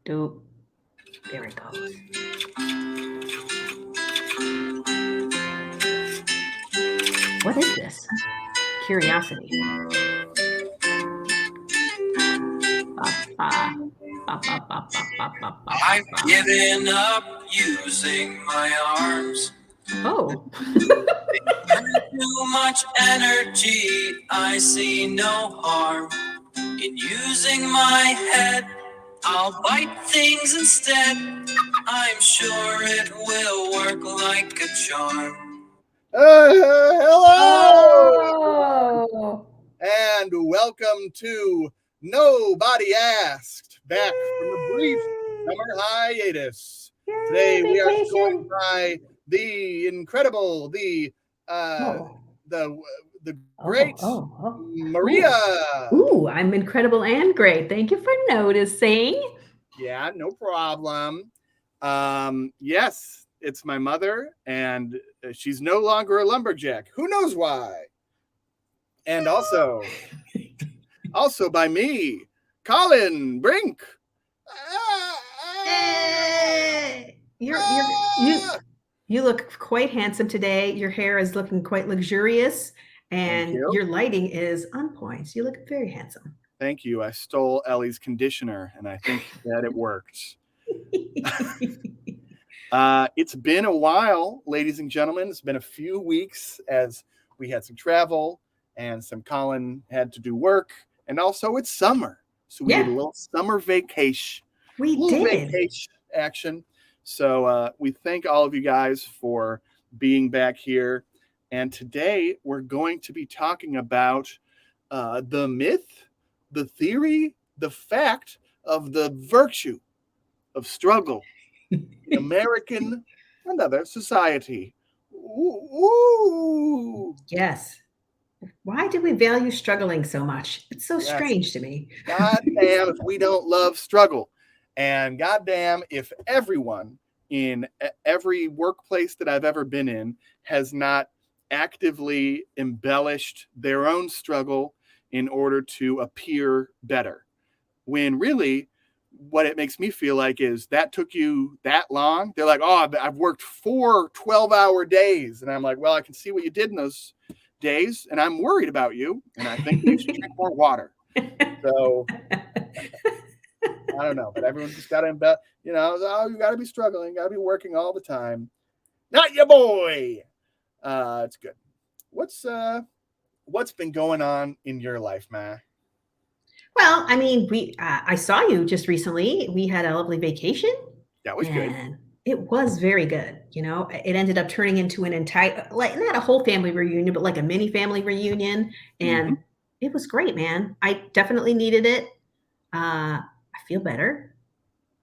Doop. There it goes. What is this? Curiosity. I've given up using my arms. Oh. Too much energy, I see no harm in using my head. I'll bite things instead. I'm sure it will work like a charm. Hello, Oh. and welcome to Nobody Asked, back from a brief summer hiatus. Today we are joined by the incredible, the great Maria. Ooh, I'm incredible and great. Thank you for noticing. Yeah, no problem. Yes, it's my mother, and she's no longer a lumberjack. Who knows why? And also by me, Colin Brink. Hey! You look quite handsome today. Your hair is looking quite luxurious, and your lighting is on point. You look very handsome. Thank you. I stole Ellie's conditioner, and I think that it worked. It's been a while, ladies and gentlemen. It's been a few weeks as we had some travel and some Colin had to do work. And also it's summer. So we did a little summer vacation. Vacation action. So we thank all of you guys for being back here. And today we're going to be talking about the myth, the theory, the fact of the virtue of struggle in American and other society. Ooh. Yes. Why do we value struggling so much? It's so strange to me. God damn if we don't love struggle. And goddamn if everyone in every workplace that I've ever been in has not actively embellished their own struggle in order to appear better. When really, what it makes me feel like is that took you that long. They're like, oh, I've worked 4 12-hour days. And I'm like, well, I can see what you did in those days, and I'm worried about you, and I think you should drink more water. So I don't know, but everyone's just got to embed, you got to be struggling, got to be working all the time. Not your boy. It's good. What's been going on in your life, Ma? Well, I mean, I saw you just recently. We had a lovely vacation. That was good. It was very good. It ended up turning into an entire, like, not a whole family reunion, but like a mini family reunion. And it was great, man. I definitely needed it. I feel better.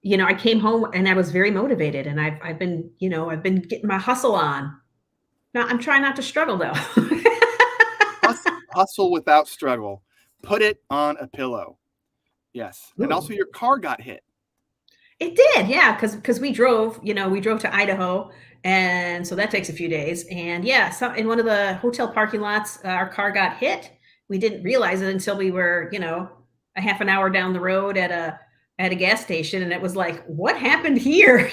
I came home and I was very motivated, and I've been getting my hustle on. Now I'm trying not to struggle though. Hustle without struggle. Put it on a pillow. Yes. Ooh. And also your car got hit. It did, yeah, because we drove to Idaho, and so that takes a few days. And yeah, so in one of the hotel parking lots, our car got hit. We didn't realize it until we were, a half an hour down the road at a gas station, and it was like, what happened here?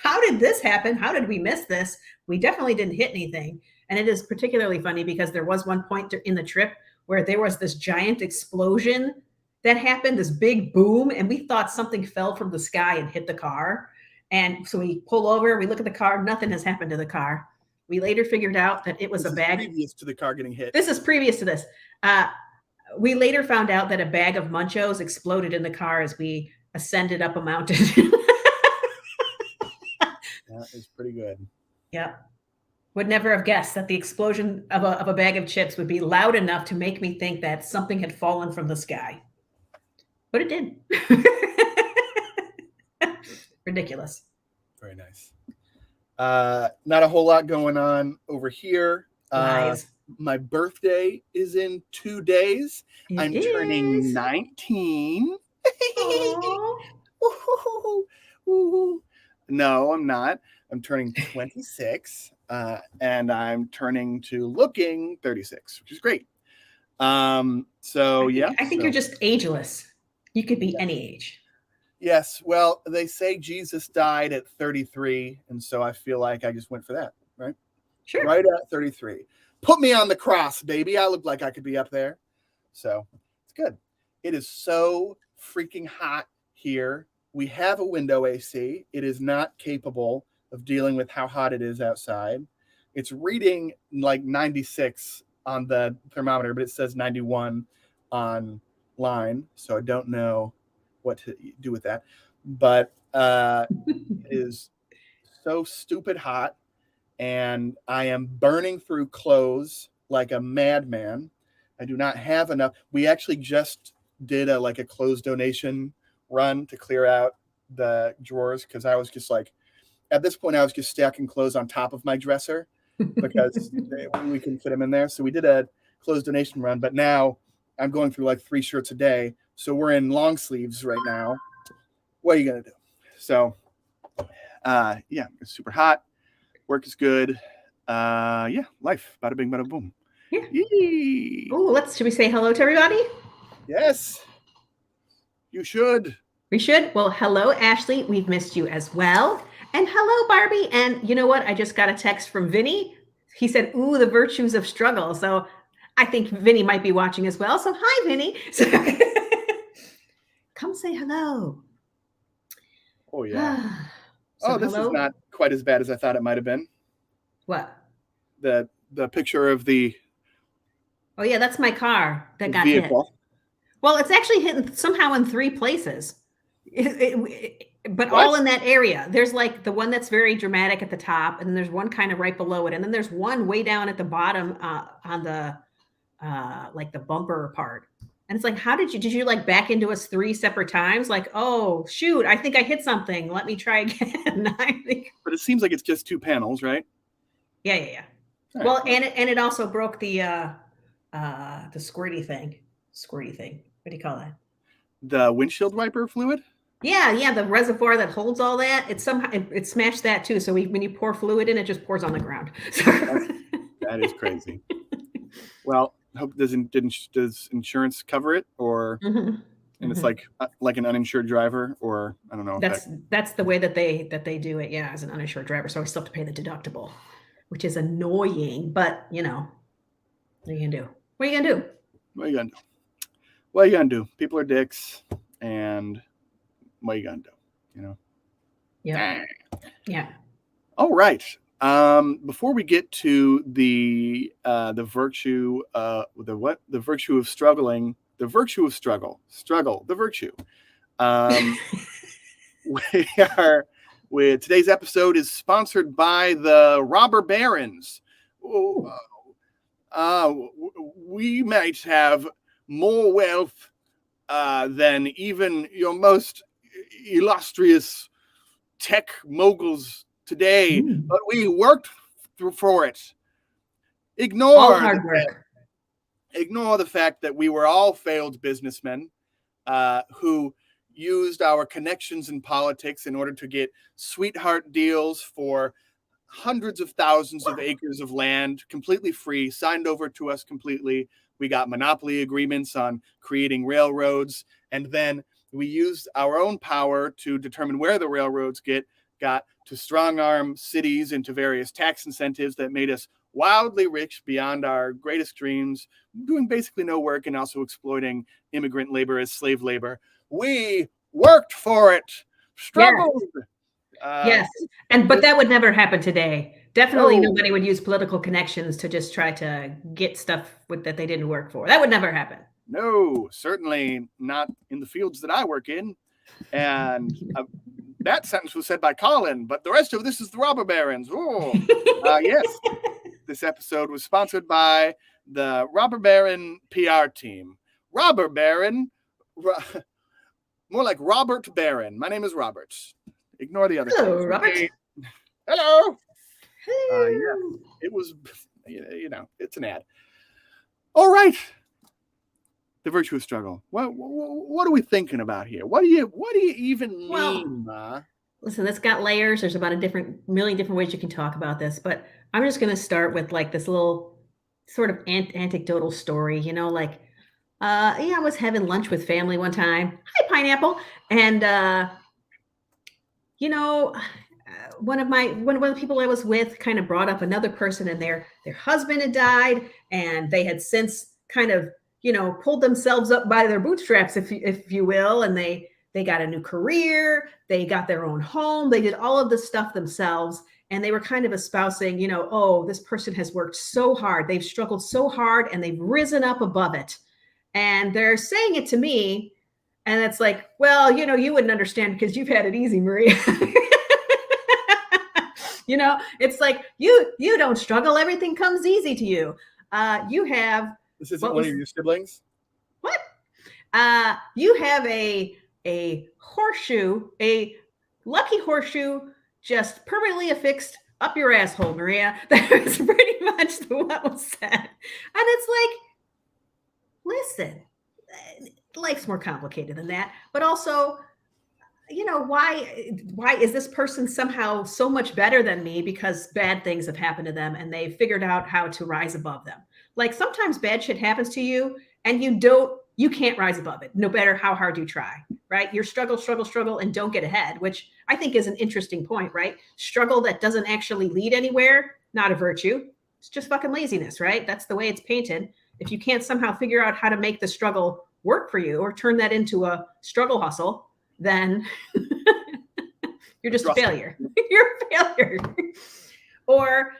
How did this happen? How did we miss this? We definitely didn't hit anything. And it is particularly funny because there was one point in the trip where there was this giant explosion that happened, this big boom, and we thought something fell from the sky and hit the car. And so we pull over, we look at the car, nothing has happened to the car. We later figured out that it was a bag. Previous to the car getting hit. This is previous to this. We later found out that a bag of Munchos exploded in the car as we ascended up a mountain. That is pretty good. Yep. Would never have guessed that the explosion of a bag of chips would be loud enough to make me think that something had fallen from the sky. But it did. Ridiculous. Very nice. Not a whole lot going on over here. My birthday is in 2 days. I'm turning 19. No, I'm not. I'm turning 26. And I'm turning to looking 36, which is great. I think you're just ageless. You could be any age. Yes. Well, they say Jesus died at 33, and so I feel like I just went for that, right? Sure. Right at 33. Put me on the cross, baby. I look like I could be up there. So it's good. It is so freaking hot here. We have a window AC. It is not capable of dealing with how hot it is outside. It's reading like 96 on the thermometer, but it says 91 online. So I don't know what to do with that. But it is so stupid hot, and I am burning through clothes like a madman. I do not have enough. We actually just did a clothes donation run to clear out the drawers because I was just like, at this point, I was just stacking clothes on top of my dresser because we can fit them in there. So we did a clothes donation run, but now I'm going through like 3 shirts a day. So we're in long sleeves right now. What are you going to do? So, yeah, it's super hot. Work is good. Yeah, life. Bada bing, bada boom. Yeah. Yee. Oh, should we say hello to everybody? Yes, you should. We should. Well, hello, Ashley. We've missed you as well. And hello, Barbie. And you know what? I just got a text from Vinny. He said, ooh, the virtues of struggle. So I think Vinny might be watching as well. So hi, Vinny. So, come say hello. Oh, yeah. So this hello? is not quite as bad as I thought it might have been. What? The picture of the Oh, yeah, that's my car that got hit. vehicle. Well, it's actually hit somehow in 3 places. But What? all in that area. There's like the one that's very dramatic at the top, and then there's one kind of right below it, and then there's one way down at the bottom on the like the bumper part. And it's like, how did you like back into us 3 separate times? Like, oh shoot, I think I hit something. Let me try again. I think. But it seems like it's just 2 panels, right? Yeah. All Well, right. and it also broke the squirty thing. Squirty thing. What do you call that? The windshield wiper fluid? Yeah, the reservoir that holds all that, it somehow it smashed that too. So when you pour fluid in, it just pours on the ground. That is crazy. Well, hope does insurance cover it, or Mhm. and it's like an uninsured driver, or I don't know. That's the way that they do it. Yeah, as an uninsured driver, so I still have to pay the deductible, which is annoying. But what are you gonna do? What are you gonna do? What are you gonna do? What are you gonna do? People are dicks, and what are you gonna do? Yeah. All right. Before we get to the virtue, the virtue of struggling, the virtue of struggle, the virtue. Today's episode is sponsored by the Robber Barons. We might have more wealth than even your most illustrious tech moguls today, but we worked for it. All hard work. Ignore the fact that we were all failed businessmen who used our connections in politics in order to get sweetheart deals for hundreds of thousands of acres of land completely free, signed over to us completely. We got monopoly agreements on creating railroads, and then we used our own power to determine where the railroads got to strong arm cities into various tax incentives that made us wildly rich beyond our greatest dreams, doing basically no work and also exploiting immigrant labor as slave labor. We worked for it, struggled. Yes, but that would never happen today. Definitely nobody would use political connections to just try to get stuff that they didn't work for. That would never happen. No, certainly not in the fields that I work in. And that sentence was said by Colin, but the rest of this is the Robber Barons. Yes, this episode was sponsored by the Robber Baron PR team. Robber Baron, more like Robert Baron. My name is Robert. Ignore the other. Hello, Robert. Hello. Yeah, it was, it's an ad. All right. The virtue of struggle. What are we thinking about here? What do you even mean, Ma? Listen, it's got layers. There's about a million different ways you can talk about this, but I'm just going to start with like this little sort of anecdotal story. Yeah, I was having lunch with family one time. Hi, pineapple. And you know, one of the people I was with kind of brought up another person, and their husband had died, and they had since kind of pulled themselves up by their bootstraps, if you will, and they got a new career, they got their own home, they did all of this stuff themselves, and they were kind of espousing, oh, this person has worked so hard, they've struggled so hard, and they've risen up above it, and they're saying it to me, and it's like, well, you wouldn't understand because you've had it easy, Maria. It's like you don't struggle, everything comes easy to you. You have This isn't what one was of your siblings? what you have a horseshoe, a lucky horseshoe, just permanently affixed up your asshole, Maria. That was pretty much what was said, and it's like, listen, life's more complicated than that, but also, why is this person somehow so much better than me because bad things have happened to them and they've figured out how to rise above them? Like, sometimes bad shit happens to you and you can't rise above it no matter how hard you try, right? You're struggle and don't get ahead, which I think is an interesting point, right? Struggle that doesn't actually lead anywhere, not a virtue. It's just fucking laziness, right? That's the way it's painted. If you can't somehow figure out how to make the struggle work for you or turn that into a struggle hustle, then you're just a failure. You're a failure. Or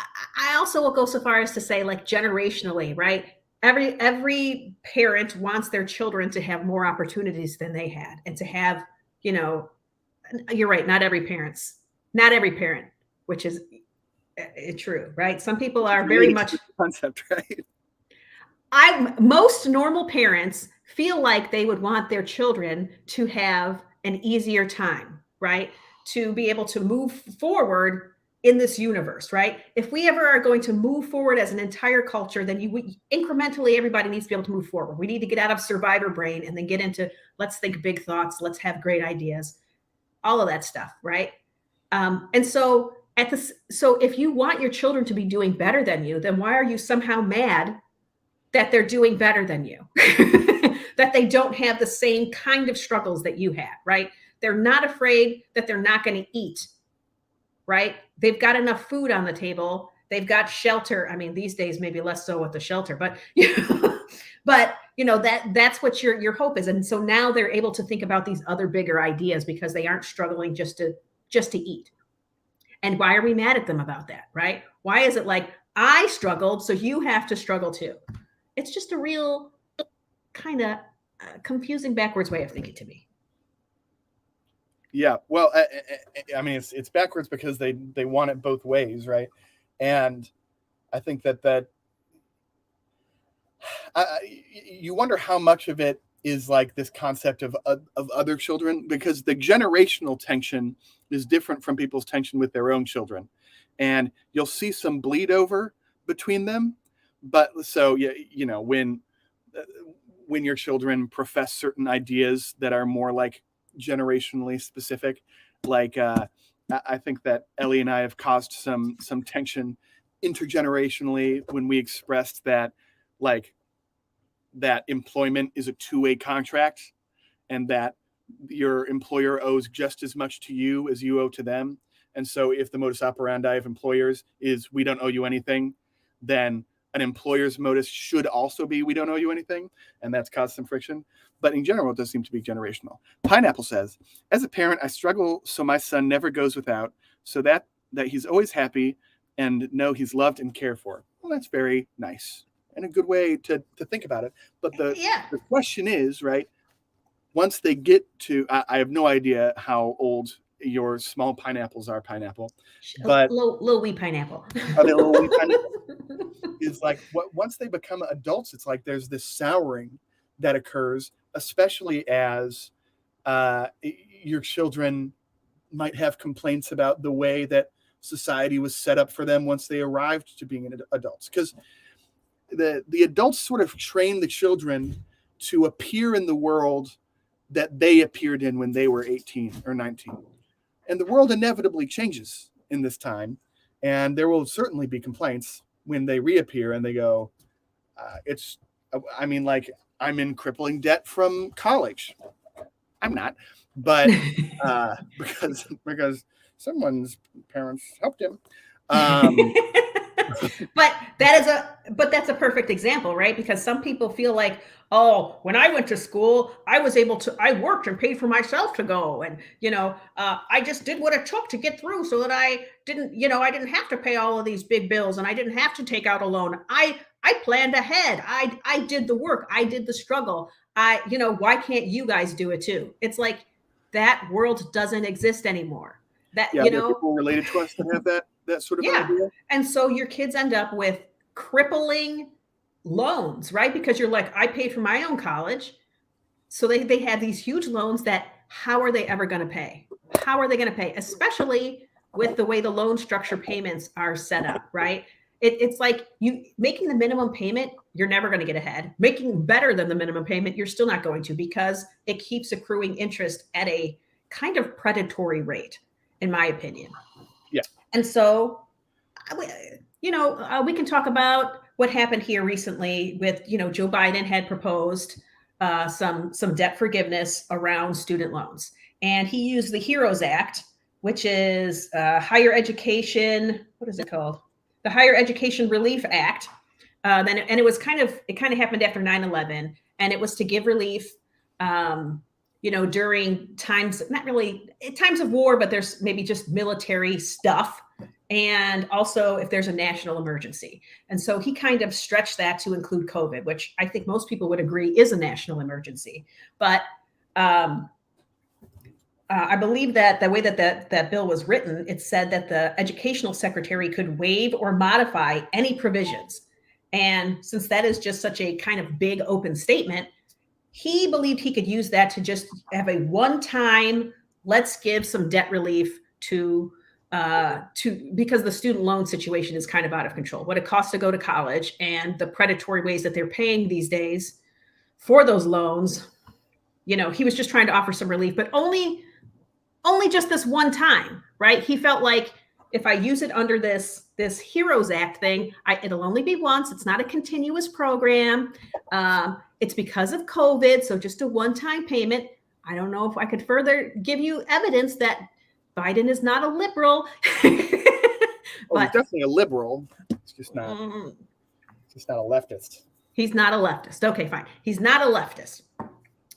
I also will go so far as to say, like, generationally, right? Every parent wants their children to have more opportunities than they had, and to have, you're right, not every parent, which is true, right? Some people are very much concept, right? Most normal parents feel like they would want their children to have an easier time, right? To be able to move forward in this universe, right? If we ever are going to move forward as an entire culture, then incrementally everybody needs to be able to move forward. We need to get out of survivor brain and then get into, let's think big thoughts, let's have great ideas, all of that stuff, right? And so so if you want your children to be doing better than you, then why are you somehow mad that they're doing better than you, that they don't have the same kind of struggles that you had, right? They're not afraid that they're not going to eat, right? They've got enough food on the table. They've got shelter. I mean, these days, maybe less so with the shelter, but, that's what your hope is. And so now they're able to think about these other bigger ideas because they aren't struggling just to eat. And why are we mad at them about that, right? Why is it like, I struggled, so you have to struggle too? It's just a real kind of confusing backwards way of thinking to me. Yeah, well, I mean, it's backwards because they want it both ways, right? And I think that you wonder how much of it is like this concept of other children, because the generational tension is different from people's tension with their own children, and you'll see some bleed over between them. But so when your children profess certain ideas that are more like generationally specific, like I think that Ellie and I have caused some tension intergenerationally when we expressed that, like, that employment is a two-way contract, and that your employer owes just as much to you as you owe to them. And so if the modus operandi of employers is we don't owe you anything, then an employer's modus should also be we don't owe you anything, and that's caused some friction. But in general, it does seem to be generational. Pineapple says, as a parent, I struggle so my son never goes without, so that he's always happy and know he's loved and cared for. Well, that's very nice and a good way to think about it. But the question is, right, once they get to, I have no idea how old your small pineapples are, Pineapple, but little wee pineapple. Are they little wee pineapple? Is like once they become adults, it's like there's this souring that occurs, especially as your children might have complaints about the way that society was set up for them once they arrived to being adults, because the adults sort of train the children to appear in the world that they appeared in when they were 18 or 19. And the world inevitably changes in this time. And there will certainly be complaints when they reappear and they go, I'm in crippling debt from college. I'm not, but because someone's parents helped him. But that's a perfect example, right? Because some people feel like, oh, when I went to school, I worked and paid for myself to go, and I just did what it took to get through, so that I didn't have to pay all of these big bills, and I didn't have to take out a loan. I planned ahead. I did the work. I did the struggle. Why can't you guys do it too? It's like that world doesn't exist anymore. That there are people related to us that have that sort of idea. And so your kids end up with crippling loans, right? Because you're like, I paid for my own college. So they have these huge loans that how are they ever going to pay? How are they going to pay? Especially with the way the loan structure payments are set up, right? It's like you making the minimum payment, you're never going to get ahead. Making better than the minimum payment, you're still not going to, because it keeps accruing interest at a kind of predatory rate, in my opinion. Yeah. And so, we can talk about what happened here recently with, Joe Biden had proposed some debt forgiveness around student loans. And he used the HEROES Act, which is higher education. What is it called? The Higher Education Relief Act. And it was kind of happened after 9/11, and it was to give relief, during times, not really times of war, but there's maybe just military stuff. And also if there's a national emergency. And so he kind of stretched that to include COVID, which I think most people would agree is a national emergency. But I believe that the way that bill was written, it said that the educational secretary could waive or modify any provisions. And since that is just such a kind of big open statement, he believed he could use that to just have a one-time, let's give some debt relief to because the student loan situation is kind of out of control. What it costs to go to college and the predatory ways that they're paying these days for those loans, he was just trying to offer some relief, but only just this one time, right? He felt like if I use it under this HEROES Act thing, it'll only be once. It's not a continuous program. It's because of COVID, so just a one-time payment. I don't know if I could further give you evidence that Biden is not a liberal. He's definitely a liberal. It's just not a leftist. He's not a leftist. Okay, fine. He's not a leftist.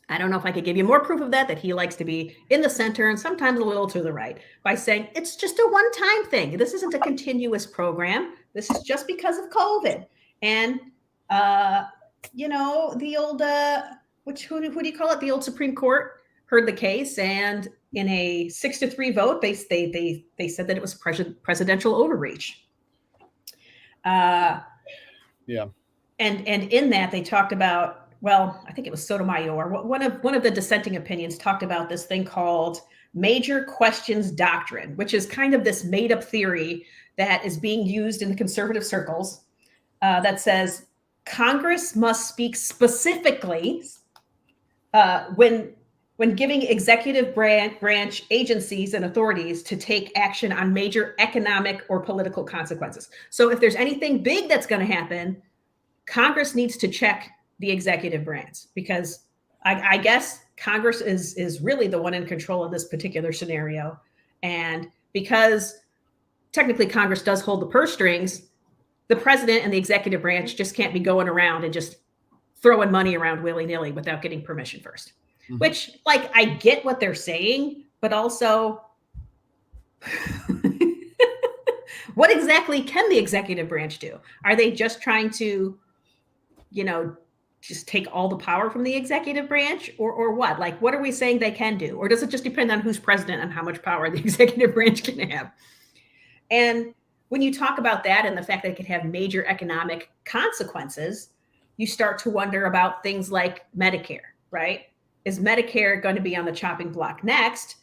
I don't know if I could give you more proof of that he likes to be in the center and sometimes a little to the right by saying it's just a one-time thing. This isn't a continuous program. This is just because of COVID. And, the old, who do you call it? The old Supreme Court heard the case, and in a 6-3 vote, they said that it was presidential overreach. Yeah. And in that they talked about, well, I think it was Sotomayor. One of the dissenting opinions talked about this thing called major questions doctrine, which is kind of this made up theory that is being used in the conservative circles that says Congress must speak specifically when giving executive branch agencies and authorities to take action on major economic or political consequences. So if there's anything big that's going to happen, Congress needs to check the executive branch, because I guess Congress is really the one in control of this particular scenario. And because technically Congress does hold the purse strings, the president and the executive branch just can't be going around and just throwing money around willy-nilly without getting permission first. Mm-hmm. Which, I get what they're saying, but also what exactly can the executive branch do? Are they just trying to, just take all the power from the executive branch, or what? What are we saying they can do? Or does it just depend on who's president and how much power the executive branch can have? And when you talk about that and the fact that it could have major economic consequences, you start to wonder about things like Medicare, right? Is Medicare going to be on the chopping block next?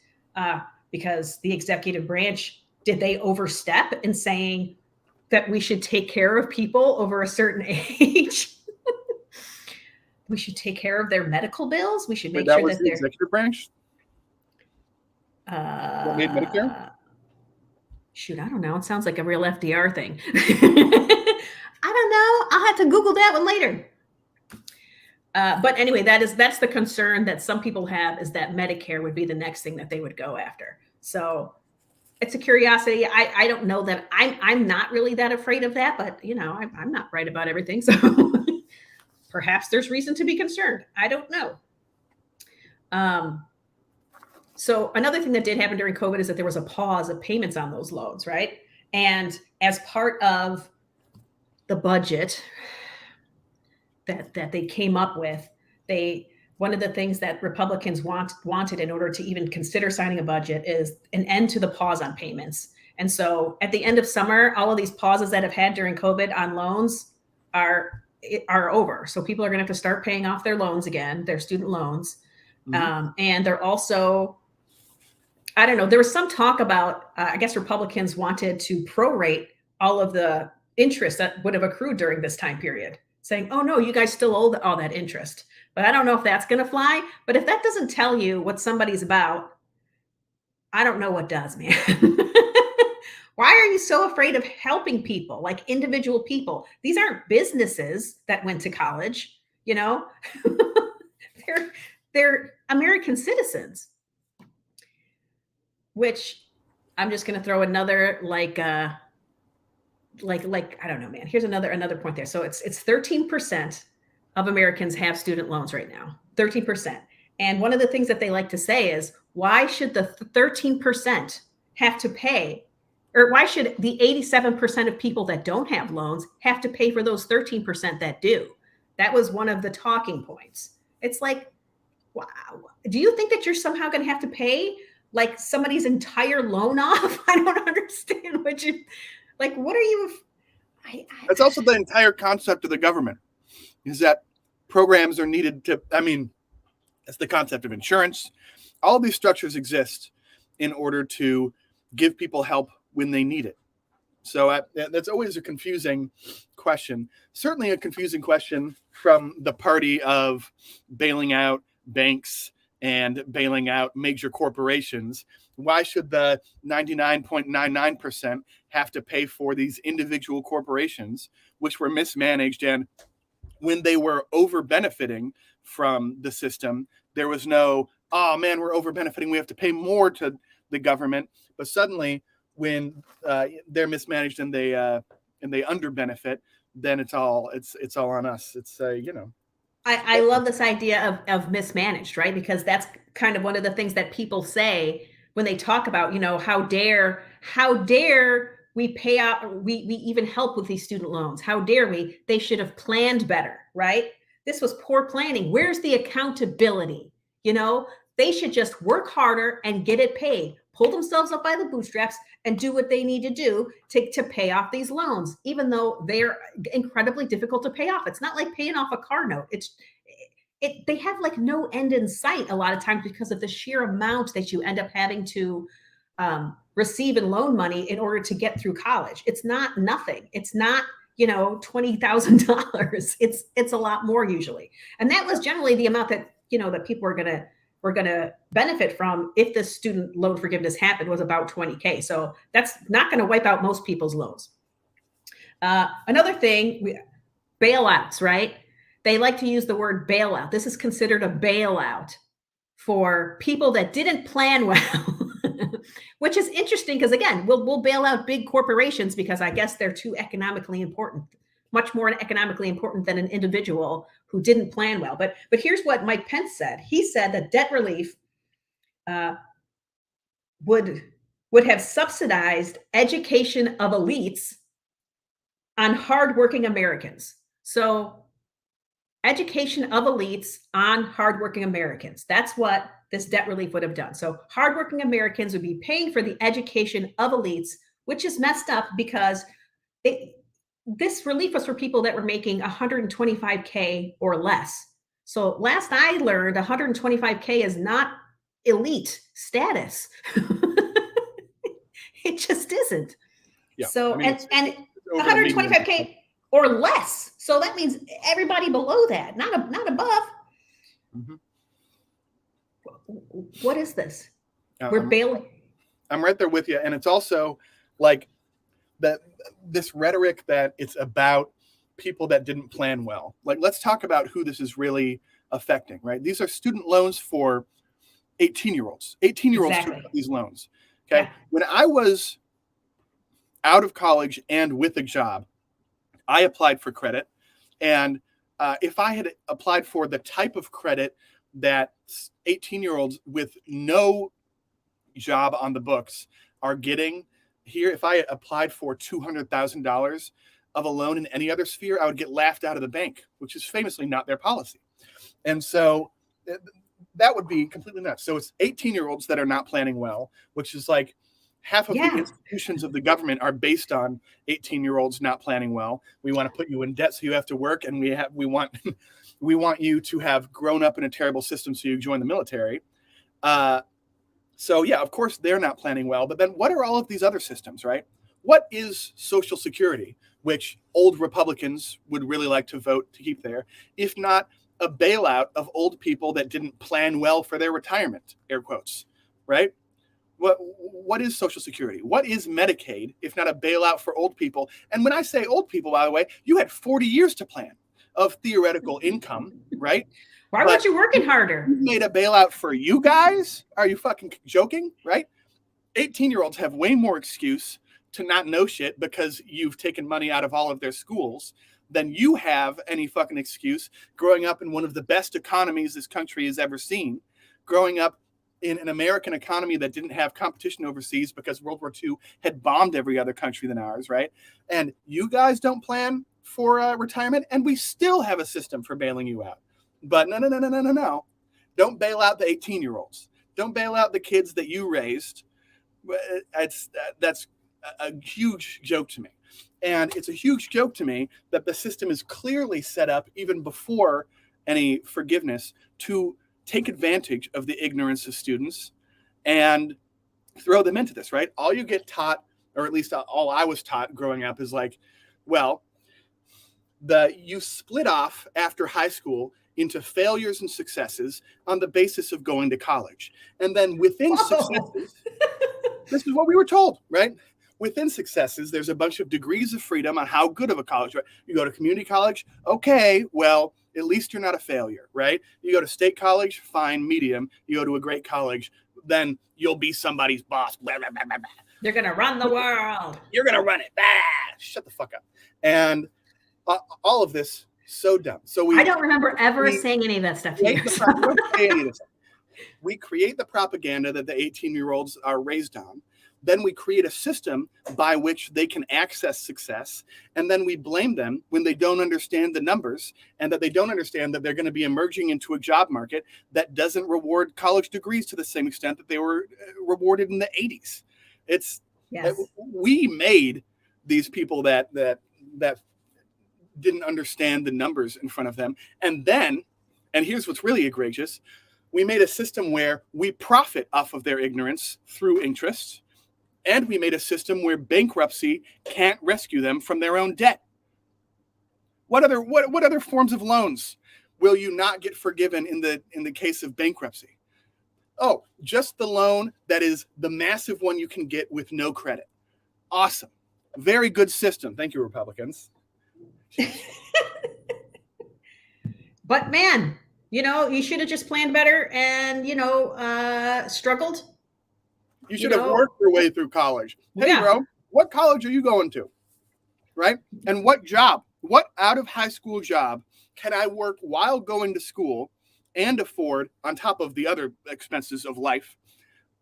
Because the executive branch, did they overstep in saying that we should take care of people over a certain age? We should take care of their medical bills. We should make sure that they're executive branch. What made Medicare? Shoot, I don't know. It sounds like a real FDR thing. I don't know. I'll have to Google that one later. But anyway, that's the concern that some people have, is that Medicare would be the next thing that they would go after. So it's a curiosity. I don't know that I'm not really that afraid of that, but I'm not right about everything. So perhaps there's reason to be concerned. I don't know. So another thing that did happen during COVID is that there was a pause of payments on those loans, right? And as part of the budget that they came up with, one of the things that Republicans wanted in order to even consider signing a budget is an end to the pause on payments. And so at the end of summer, all of these pauses that have had during COVID on loans are over. So people are going to have to start paying off their loans again, their student loans. And they're also, I don't know, there was some talk about, I guess Republicans wanted to prorate all of the interest that would have accrued during this time period, saying, oh no, you guys still owe all that interest. But I don't know if that's going to fly. But if that doesn't tell you what somebody's about, I don't know what does, man. Why are you so afraid of helping people, like individual people? These aren't businesses that went to college, they're American citizens. Which I'm just going to throw another like I don't know, man. Here's another point there. So it's 13% of Americans have student loans right now. 13%. And one of the things that they like to say is, why should the 13% have to pay, or why should the 87% of people that don't have loans have to pay for those 13% that do? That was one of the talking points. It's like, wow. Do you think that you're somehow going to have to pay like somebody's entire loan off? I don't understand what are you? That's also the entire concept of the government, is that programs are needed to, it's the concept of insurance. All these structures exist in order to give people help when they need it. So that's always a confusing question. Certainly a confusing question from the party of bailing out banks and bailing out major corporations. Why should the 99.99% have to pay for these individual corporations, which were mismanaged? And when they were over benefiting from the system, there was no, oh man, we're over benefiting, we have to pay more to the government. But suddenly, when they're mismanaged and they under benefit, then it's all on us. It's I love this idea of mismanaged, right? Because that's kind of one of the things that people say when they talk about, how dare we pay out, we even help with these student loans. How dare we? They should have planned better, right? This was poor planning. Where's the accountability? They should just work harder and get it paid, pull themselves up by the bootstraps and do what they need to do to pay off these loans, even though they're incredibly difficult to pay off. It's not like paying off a car note. They have like no end in sight a lot of times because of the sheer amount that you end up having to receive in loan money in order to get through college. It's not nothing. It's not, $20,000. It's a lot more usually. And that was generally the amount that, that people were going to benefit from if the student loan forgiveness happened, was about $20K. So that's not going to wipe out most people's loans. Another thing, bailouts, right? They like to use the word bailout. This is considered a bailout for people that didn't plan well, which is interesting because, again, we'll bail out big corporations because I guess they're too economically important, much more economically important than an individual who didn't plan well. But here's what Mike Pence said. He said that debt relief would have subsidized education of elites on hardworking Americans. So education of elites on hardworking Americans. That's what this debt relief would have done. So hardworking Americans would be paying for the education of elites, which is messed up because this relief was for people that were making $125K or less. So last I learned, $125K is not elite status. It just isn't. Yeah. So, and 125K or less. So that means everybody below that, not above. Mm-hmm. What is this? We're bailing. I'm right there with you. And it's also like this rhetoric that it's about people that didn't plan well. Like, let's talk about who this is really affecting, right? These are student loans for 18-year-olds. 18-year-olds Exactly. took these loans. Okay. Yeah. When I was out of college and with a job, I applied for credit. And if I had applied for the type of credit that 18-year-olds with no job on the books are getting here, if I applied for $200,000 of a loan in any other sphere, I would get laughed out of the bank, which is famously not their policy. And so that would be completely nuts. So it's 18-year-olds that are not planning well, which is like half of the institutions of the government are based on 18-year-olds not planning well. We want to put you in debt so you have to work, and we want you to have grown up in a terrible system so you join the military. So yeah, of course they're not planning well. But then what are all of these other systems, right? What is Social Security, which old Republicans would really like to vote to keep there, if not a bailout of old people that didn't plan well for their retirement, air quotes, right? What is Social Security? What is Medicaid, if not a bailout for old people? And when I say old people, by the way, you had 40 years to plan of theoretical income, right? Why weren't you working harder? You made a bailout for you guys? Are you fucking joking, right? 18-year-olds have way more excuse to not know shit because you've taken money out of all of their schools than you have any fucking excuse growing up in one of the best economies this country has ever seen, growing up in an American economy that didn't have competition overseas because World War II had bombed every other country than ours, right? And you guys don't plan for retirement, and we still have a system for bailing you out. But no. Don't bail out the 18-year-olds. Don't bail out the kids that you raised. That's a huge joke to me. And it's a huge joke to me that the system is clearly set up even before any forgiveness to take advantage of the ignorance of students and throw them into this, right? All you get taught, or at least all I was taught growing up, is like, well, you split off after high school into failures and successes on the basis of going to college. And then within successes, this is what we were told, right? Within successes, there's a bunch of degrees of freedom on how good of a college, right? You go to community college, okay, well, at least you're not a failure, right? You go to state college, fine, medium. You go to a great college, then you'll be somebody's boss. Blah, blah, blah, blah, blah. You're going to run the world. You're going to run it. Shut the fuck up. And all of this, so dumb. So I don't remember ever saying any of that stuff here. We create the propaganda that the 18-year-olds are raised on. Then we create a system by which they can access success. And then we blame them when they don't understand the numbers and that they don't understand that they're going to be emerging into a job market that doesn't reward college degrees to the same extent that they were rewarded in the 80s. We made these people that didn't understand the numbers in front of them. And then, and here's what's really egregious, we made a system where we profit off of their ignorance through interest. And we made a system where bankruptcy can't rescue them from their own debt. What other forms of loans will you not get forgiven in the case of bankruptcy? Oh, just the loan that is the massive one you can get with no credit. Awesome. Very good system. Thank you, Republicans. But man, you should have just planned better and, struggled. You should have worked your way through college. Hey, bro, what college are you going to? Right? And what out of high school job can I work while going to school and afford, on top of the other expenses of life,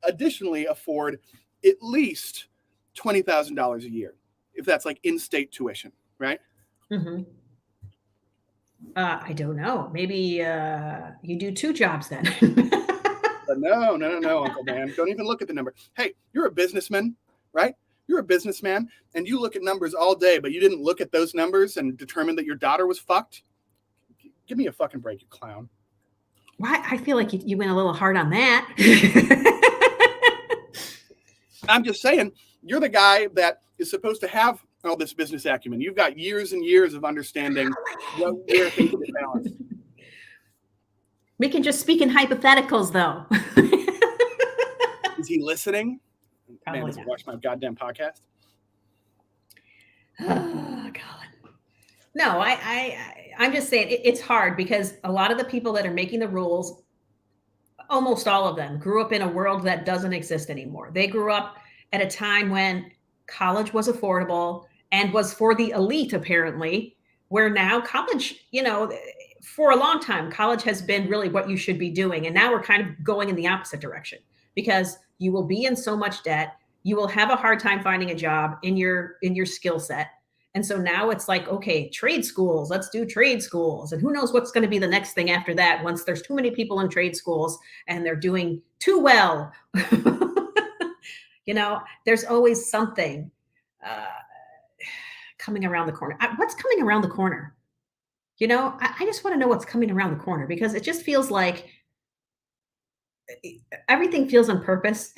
additionally afford at least $20,000 a year, if that's like in-state tuition, right? Mm-hmm. I don't know. Maybe you do two jobs then. No, Uncle Dan. Don't even look at the number. Hey, you're a businessman, right? You're a businessman, and you look at numbers all day, but you didn't look at those numbers and determine that your daughter was fucked? Give me a fucking break, you clown. Why? I feel like you went a little hard on that. I'm just saying, you're the guy that is supposed to have all this business acumen. You've got years and years of understanding where things get balanced. We can just speak in hypotheticals, though. Is he listening? Probably Man, does he not. watch my goddamn podcast? Oh, God. No, I'm just saying it's hard because a lot of the people that are making the rules, almost all of them, grew up in a world that doesn't exist anymore. They grew up at a time when college was affordable and was for the elite, apparently, where now college, for a long time, college has been really what you should be doing. And now we're kind of going in the opposite direction because you will be in so much debt. You will have a hard time finding a job in your skill set. And so now it's like, okay, trade schools, let's do trade schools. And who knows what's going to be the next thing after that once there's too many people in trade schools and they're doing too well. There's always something uh, coming around the corner. What's coming around the corner? I just want to know what's coming around the corner because it just feels like everything feels on purpose.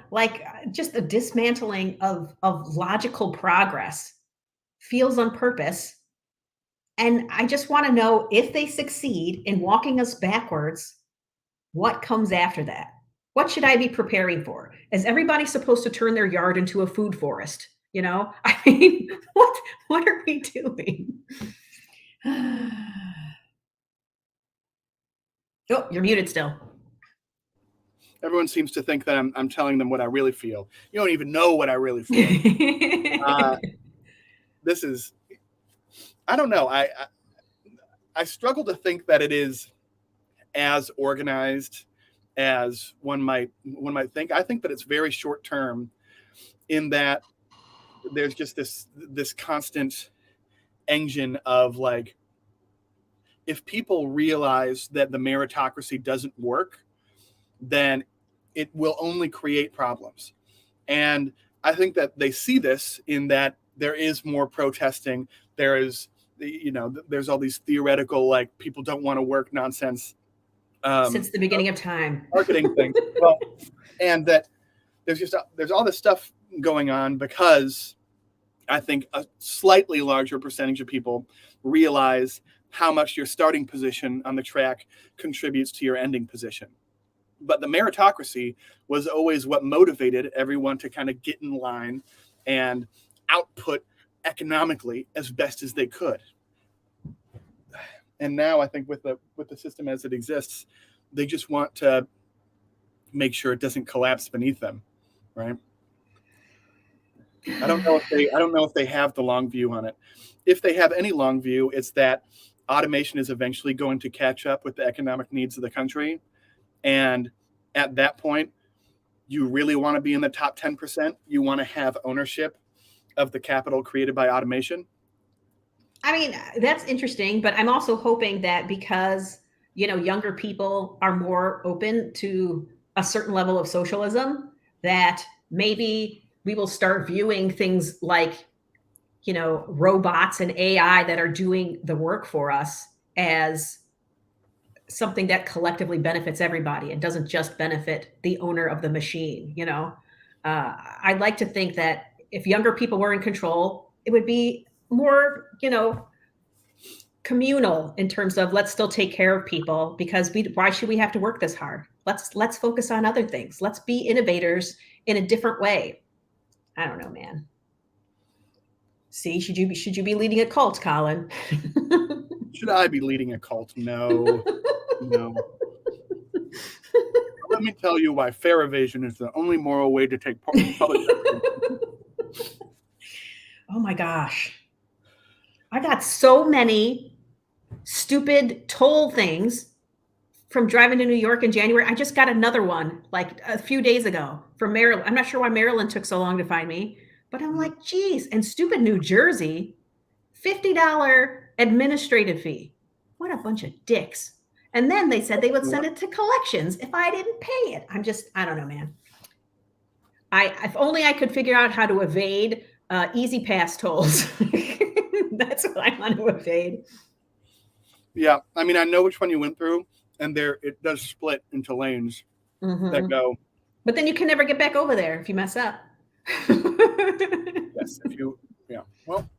Like just a dismantling of logical progress feels on purpose. And I just want to know if they succeed in walking us backwards, what comes after that? What should I be preparing for? Is everybody supposed to turn their yard into a food forest? I mean, what are we doing? Oh, you're muted still. Everyone seems to think that I'm telling them what I really feel. You don't even know what I really feel. This is, I don't know. I struggle to think that it is as organized as one might think. I think that it's very short term in that there's just this constant engine of like, if people realize that the meritocracy doesn't work, then it will only create problems. And I think that they see this in that there is more protesting. There's all these theoretical, like, people don't want to work nonsense. Since the beginning of time. Marketing things. Well, and that there's all this stuff going on because I think a slightly larger percentage of people realize how much your starting position on the track contributes to your ending position. But the meritocracy was always what motivated everyone to kind of get in line and output economically as best as they could. And now I think with the system as it exists, they just want to make sure it doesn't collapse beneath them, right? I don't know if they have the long view on it. If they have any long view, it's that automation is eventually going to catch up with the economic needs of the country. And at that point, you really want to be in the top 10%. You want to have ownership of the capital created by automation. I mean, that's interesting, but I'm also hoping that because, younger people are more open to a certain level of socialism, that maybe we will start viewing things like, robots and AI that are doing the work for us as something that collectively benefits everybody and doesn't just benefit the owner of the machine. I'd like to think that if younger people were in control, it would be more, communal in terms of let's still take care of people because why should we have to work this hard? Let's focus on other things. Let's be innovators in a different way. I don't know, man. See, should you be leading a cult, Colin? Should I be leading a cult? No. No. Let me tell you why fare evasion is the only moral way to take public. Oh my gosh. I got so many stupid toll things from driving to New York in January. I just got another one like a few days ago from Maryland. I'm not sure why Maryland took so long to find me, but I'm like, geez. And stupid New Jersey, $50 administrative fee. What a bunch of dicks. And then they said they would send it to collections if I didn't pay it. I don't know, man. If only I could figure out how to evade Easy Pass tolls. That's what I want to evade. Yeah, I mean, I know which one you went through, and it does split into lanes that go. But then you can never get back over there if you mess up. Yes, yeah. Well,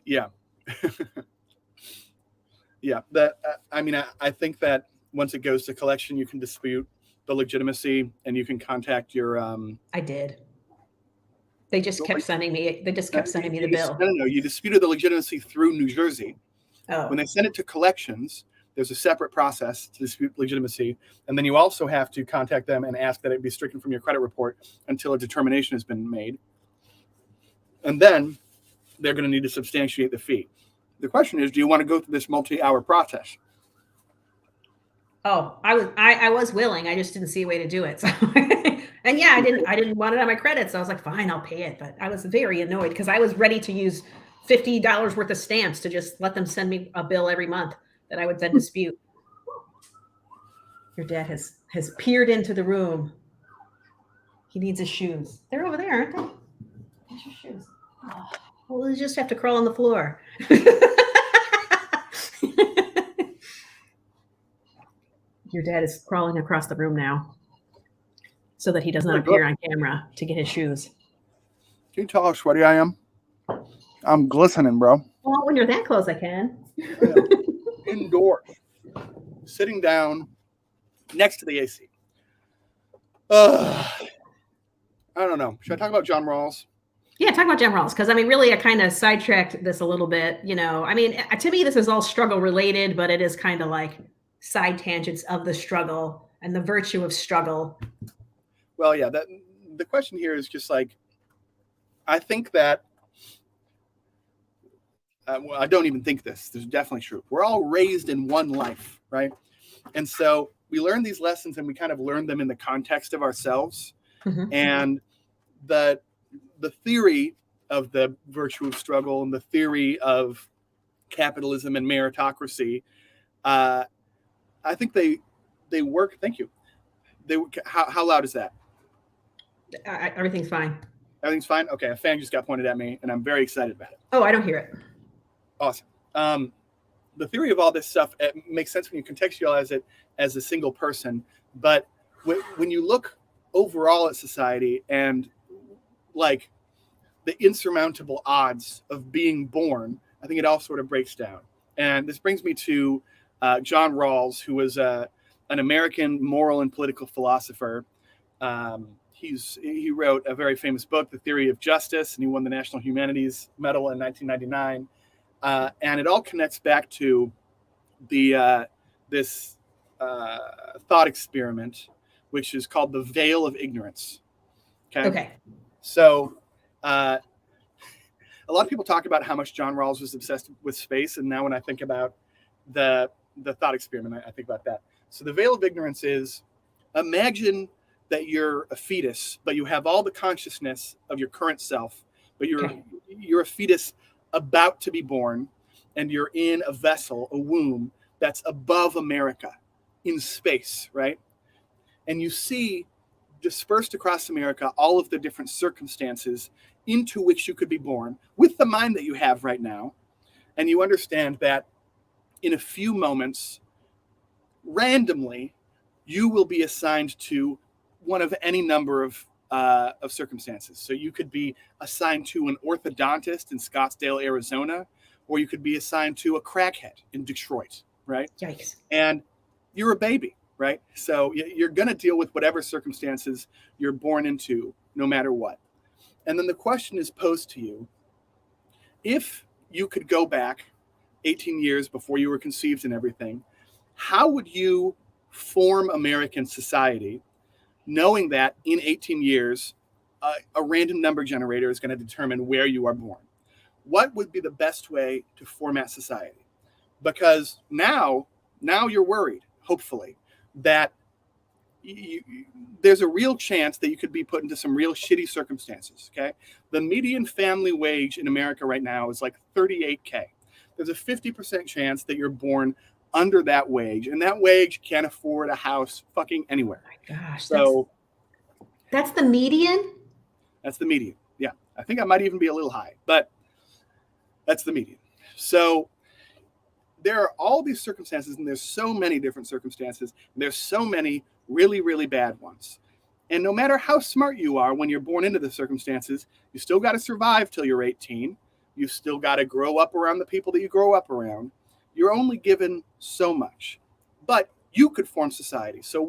yeah. Yeah, I think that once it goes to collection, you can dispute the legitimacy and you can contact your I did. They just kept sending me. They just kept sending me the bill. No. You disputed the legitimacy through New Jersey. Oh, When they send it to collections, there's a separate process to dispute legitimacy, and then you also have to contact them and ask that it be stricken from your credit report until a determination has been made. And then they're going to need to substantiate the fee. The question is, do you want to go through this multi-hour process? oh, I was willing. I just didn't see a way to do it. So, and yeah, I didn't want it on my credits. So I was like, fine, I'll pay it. But I was very annoyed because I was ready to use $50 worth of stamps to just let them send me a bill every month that I would then dispute. Your dad has peered into the room. He needs his shoes. They're over there, aren't they? There's your shoes. Oh, well, we just have to crawl on the floor. Your dad is crawling across the room now so that he does not appear on camera to get his shoes. Can you tell how sweaty I am? I'm glistening, bro. Well, when you're that close, I can. Indoors, sitting down next to the AC. I don't know. Should I talk about John Rawls? Yeah, talk about John Rawls, because I mean, really, I kind of sidetracked this a little bit. I mean, to me, this is all struggle related, but it is kind of like side tangents of the struggle and the virtue of struggle. Well, yeah, the question here is just like, I think that, well, I don't even think this. There's definitely true. We're all raised in one life, right? And so we learn these lessons and we kind of learn them in the context of ourselves. Mm-hmm. And the theory of the virtue of struggle and the theory of capitalism and meritocracy, I think they work. Thank you. How loud is that? Everything's fine. Everything's fine? Okay, a fan just got pointed at me, and I'm very excited about it. Oh, I don't hear it. Awesome. The theory of all this stuff, it makes sense when you contextualize it as a single person. But when you look overall at society and like the insurmountable odds of being born, I think it all sort of breaks down. And this brings me to John Rawls, who was an American moral and political philosopher. He wrote a very famous book, The Theory of Justice, and he won the National Humanities Medal in 1999. And it all connects back to this thought experiment, which is called the Veil of Ignorance. Okay. So a lot of people talk about how much John Rawls was obsessed with space, and now when I think about the thought experiment, I think about that. So the Veil of Ignorance is, imagine that you're a fetus, but you have all the consciousness of your current self, but you're a fetus about to be born, and you're in a vessel, a womb that's above America in space, right? And you see dispersed across America all of the different circumstances into which you could be born with the mind that you have right now. And you understand that in a few moments, randomly, you will be assigned to one of any number of circumstances. So you could be assigned to an orthodontist in Scottsdale, Arizona, or you could be assigned to a crackhead in Detroit, right? Yikes. And you're a baby, right? So you're going to deal with whatever circumstances you're born into, no matter what. And then the question is posed to you, if you could go back 18 years before you were conceived and everything, how would you form American society, knowing that in 18 years, a random number generator is going to determine where you are born? What would be the best way to format society? Because now you're worried, hopefully, that there's a real chance that you could be put into some real shitty circumstances, okay? The median family wage in America right now is like $38K. There's a 50% chance that you're born under that wage, and that wage can't afford a house fucking anywhere. Oh my gosh. So that's the median? That's the median. Yeah. I think I might even be a little high, but that's the median. So there are all these circumstances, and there's so many different circumstances. And there's so many really, really bad ones. And no matter how smart you are when you're born into the circumstances, you still got to survive till you're 18. You still got to grow up around the people that you grow up around. You're only given so much, but you could form society. So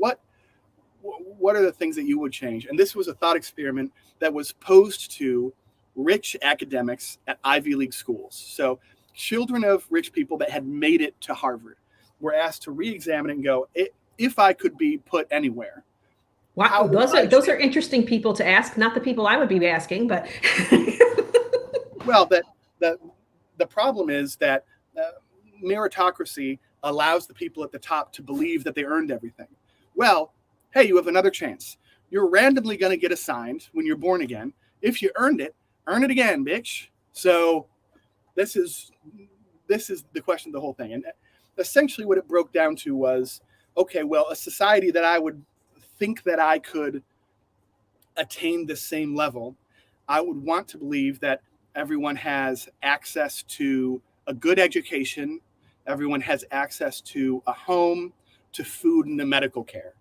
what are the things that you would change? And this was a thought experiment that was posed to rich academics at Ivy League schools. So children of rich people that had made it to Harvard were asked to re-examine it and go, if I could be put anywhere. Wow, those are interesting people to ask, not the people I would be asking, but well, the problem is that meritocracy allows the people at the top to believe that they earned everything. Well, hey, you have another chance. You're randomly going to get assigned when you're born again. If you earn it again, bitch. So this is the question of the whole thing. And essentially what it broke down to was, okay, well, a society that I would think that I could attain the same level, I would want to believe that everyone has access to a good education, everyone has access to a home, to food, and to medical care.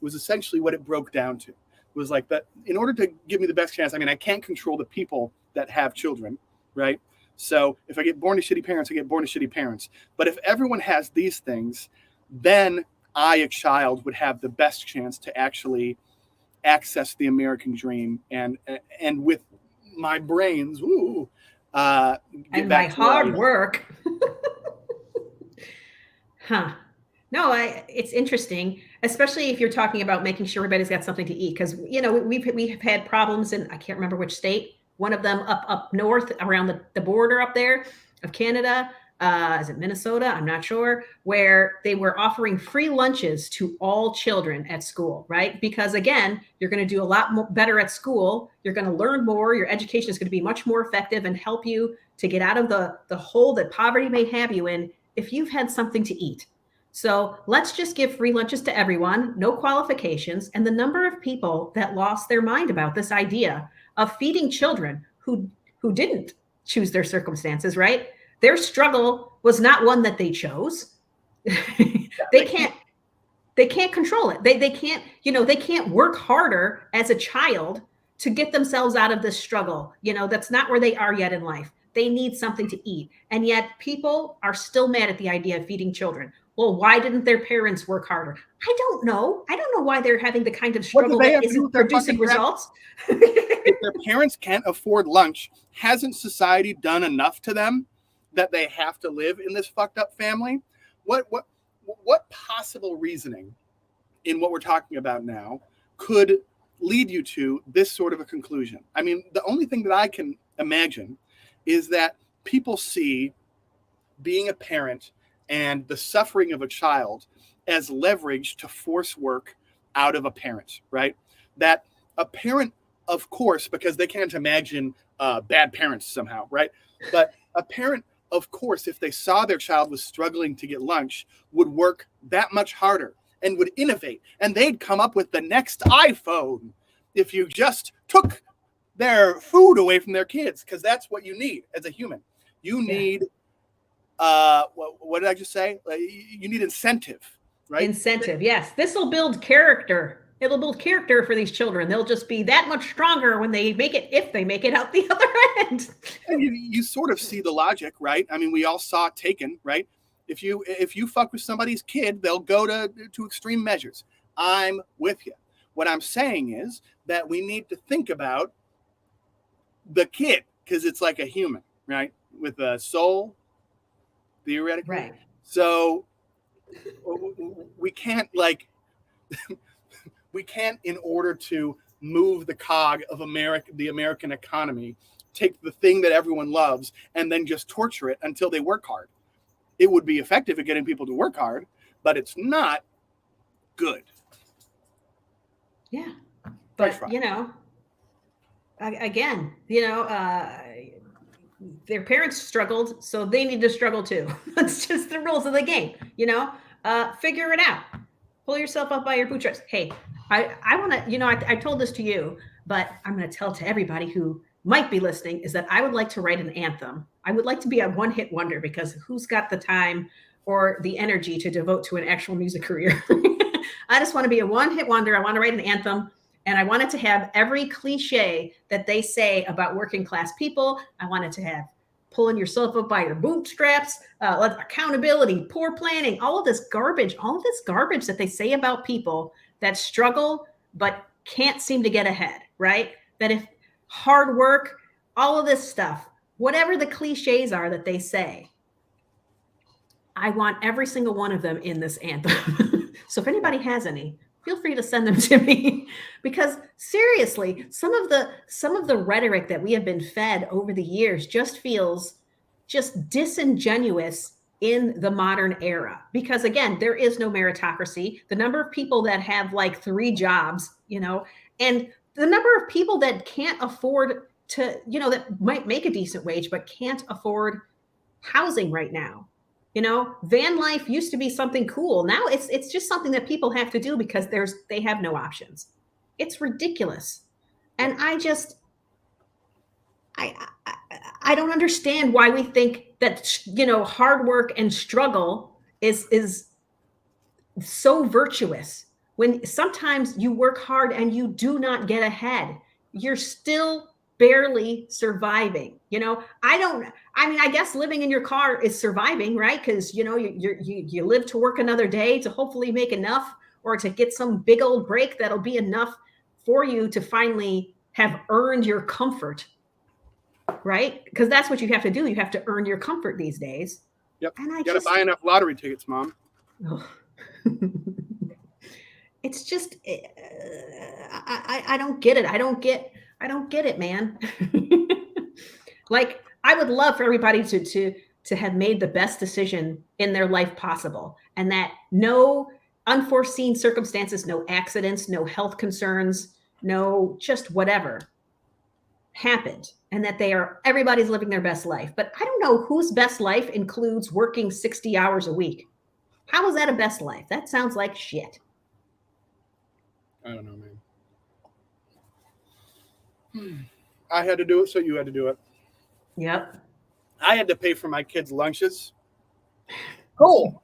It was essentially what it broke down to. It was like that. In order to give me the best chance, I mean, I can't control the people that have children, right? So if I get born to shitty parents, I get born to shitty parents. But if everyone has these things, then I, a child, would have the best chance to actually access the American dream and with my brains, and my hard work. Huh. No, it's interesting, especially if you're talking about making sure everybody's got something to eat. Because, you know, we've had problems in, I can't remember which state, one of them up north around the border up there of Canada. Is it Minnesota? I'm not sure, where they were offering free lunches to all children at school, right? Because again, you're going to do a lot better at school. You're going to learn more. Your education is going to be much more effective and help you to get out of the hole that poverty may have you in if you've had something to eat. So let's just give free lunches to everyone, no qualifications. And the number of people that lost their mind about this idea of feeding children who didn't choose their circumstances, right? Their struggle was not one that they chose. They can't control it. They can't, they can't work harder as a child to get themselves out of this struggle. That's not where they are yet in life. They need something to eat. And yet people are still mad at the idea of feeding children. Well, why didn't their parents work harder? I don't know. I don't know why they're having the kind of struggle that isn't producing results. If their parents can't afford lunch, hasn't society done enough to them that they have to live in this fucked up family? What possible reasoning in what we're talking about now could lead you to this sort of a conclusion? I mean, the only thing that I can imagine is that people see being a parent and the suffering of a child as leverage to force work out of a parent, right? That a parent, of course, because they can't imagine bad parents somehow, right? But a parent, of course, if they saw their child was struggling to get lunch, would work that much harder and would innovate. And they'd come up with the next iPhone if you just took their food away from their kids, because that's what you need as a human. You need, what did I just say? You need incentive, right? Incentive, yes. This will build character. It'll build character for these children. They'll just be that much stronger when they make it, if they make it out the other end. And you sort of see the logic, right? I mean, we all saw Taken, right? If you fuck with somebody's kid, they'll go to extreme measures. I'm with you. What I'm saying is that we need to think about the kid, because it's like a human, right? With a soul, theoretically. Right. So we can't in order to move the cog of the American economy, take the thing that everyone loves and then just torture it until they work hard. It would be effective at getting people to work hard, but it's not good. Yeah. But, again, their parents struggled, so they need to struggle too. That's just the rules of the game, figure it out. Pull yourself up by your bootstraps. Hey, I want to, I told this to you, but I'm going to tell to everybody who might be listening is that I would like to write an anthem. I would like to be a one-hit wonder, because who's got the time or the energy to devote to an actual music career? I just want to be a one-hit wonder. I want to write an anthem, and I want it to have every cliche that they say about working class people. I want it to have pulling yourself up by your bootstraps, accountability, poor planning, all of this garbage that they say about people that struggle but can't seem to get ahead, right? That if hard work, all of this stuff, whatever the cliches are that they say, I want every single one of them in this anthem. So if anybody has any, feel free to send them to me, because seriously, some of the rhetoric that we have been fed over the years just feels just disingenuous in the modern era. Because again, there is no meritocracy. The number of people that have like 3 jobs, and the number of people that can't afford to, that might make a decent wage but can't afford housing right now. Van life used to be something cool. Now it's just something that people have to do because they have no options. It's ridiculous. And I don't understand why we think that, hard work and struggle is so virtuous, when sometimes you work hard and you do not get ahead. You're still barely surviving. I guess living in your car is surviving, right? Because you live to work another day to hopefully make enough, or to get some big old break that'll be enough for you to finally have earned your comfort, right? Because that's what you have to do. You have to earn your comfort these days. Yep. And You got to buy enough lottery tickets, Mom. It's just I don't get it. I don't get it, man. Like, I would love for everybody to have made the best decision in their life possible, and that no unforeseen circumstances, no accidents, no health concerns, no just whatever happened, and that everybody's living their best life. But I don't know whose best life includes working 60 hours a week. How is that a best life? That sounds like shit. I don't know, man. I had to do it, so you had to do it. Yep. I had to pay for my kids' lunches. Cool.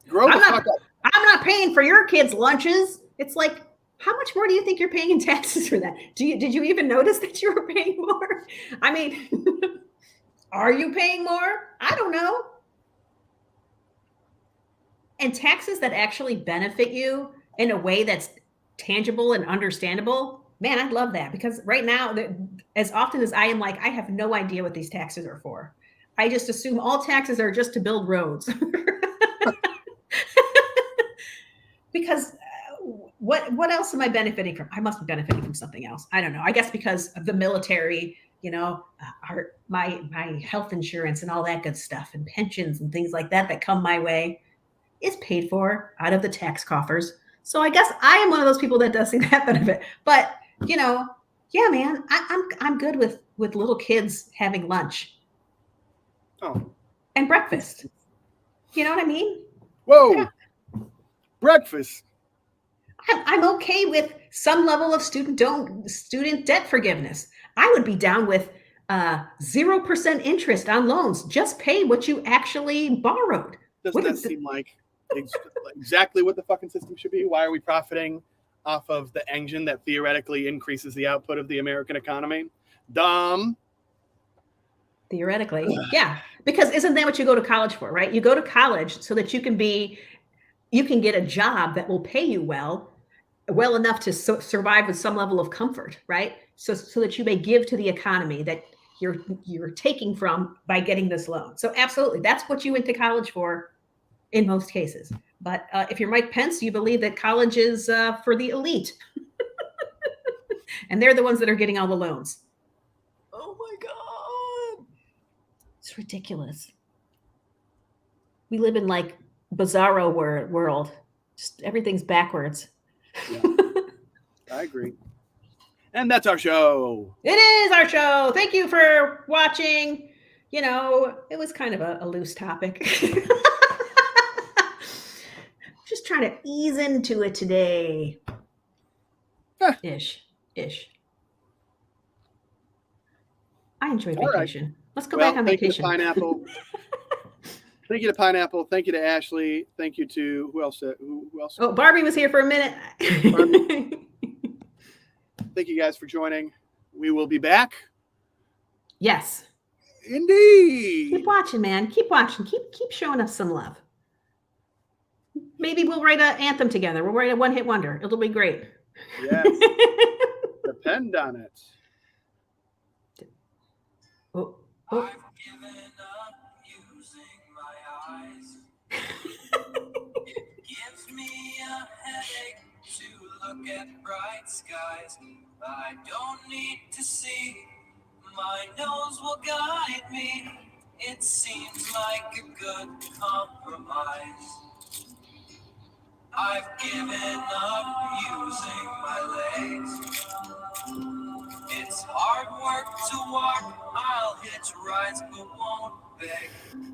Grow the fuck up. I'm not paying for your kids' lunches. It's like, how much more do you think you're paying in taxes for that? Did you even notice that you were paying more? I mean, are you paying more? I don't know. And taxes that actually benefit you in a way that's tangible and understandable, man, I'd love that. Because right now, as often as I am like, I have no idea what these taxes are for. I just assume all taxes are just to build roads. Because what else am I benefiting from? I must be benefiting from something else. I don't know. I guess because of the military, my health insurance and all that good stuff, and pensions and things like that come my way, is paid for out of the tax coffers. So I guess I am one of those people that does see that benefit. But yeah, man, I'm good with little kids having lunch. Oh. And breakfast. You know what I mean? Whoa. Yeah. Breakfast. I'm okay with some level of student debt forgiveness. I would be down with 0% interest on loans. Just pay what you actually borrowed. Doesn't that seem like exactly what the fucking system should be? Why are we profiting off of the engine that theoretically increases the output of the American economy? Dumb. Theoretically, yeah. Because isn't that what you go to college for, right? You go to college so that you can get a job that will pay you well enough to survive with some level of comfort, right? So that you may give to the economy that you're taking from by getting this loan. So absolutely, that's what you went to college for in most cases. But if you're Mike Pence, you believe that college is for the elite. And they're the ones that are getting all the loans. Oh my God. It's ridiculous. We live in like bizarro world. Just everything's backwards. Yeah, I agree. And that's our show. It is our show. Thank you for watching. It was kind of a loose topic. Just trying to ease into it today. Ish. I enjoyed vacation. Right. Let's go back on vacation. Thank you to Pineapple. Thank you to Pineapple. Thank you to Ashley. Thank you to who else? Oh, Barbie was here for a minute. Thank you guys for joining. We will be back. Yes. Indeed. Keep watching, man. Keep watching. Keep showing us some love. Maybe we'll write an anthem together. We'll write a one-hit wonder. It'll be great. Yes. Depend on it. Oh, oh. I've given up using my eyes. It gives me a headache to look at bright skies. I don't need to see. My nose will guide me. It seems like a good compromise. I've given up using my legs. It's hard work to walk. I'll hitch rides but won't beg.